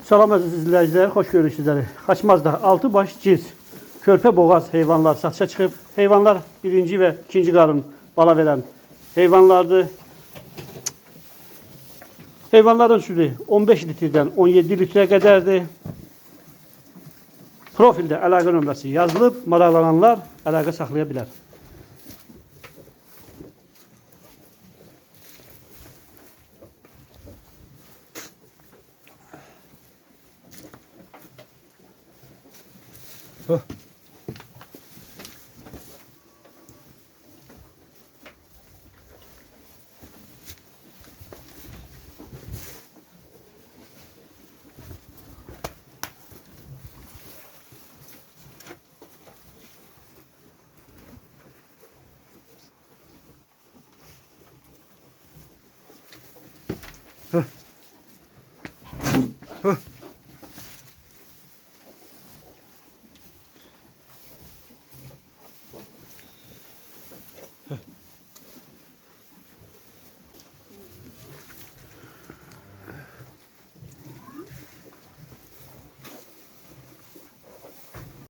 Salam əziz izləyicilər, xoş görürük sizləri. Xaçmazda 6 baş cins körpə boğaz heyvanlar satışa çıxıb. Heyvanlar birinci və ikinci qarın bala verən heyvanlardır. Heyvanların südü 15 litrdən 17 litrə qədərdir. Profildə əlaqə nömrəsi yazılıb, maraqlananlar əlaqə saxlaya bilər. Huh.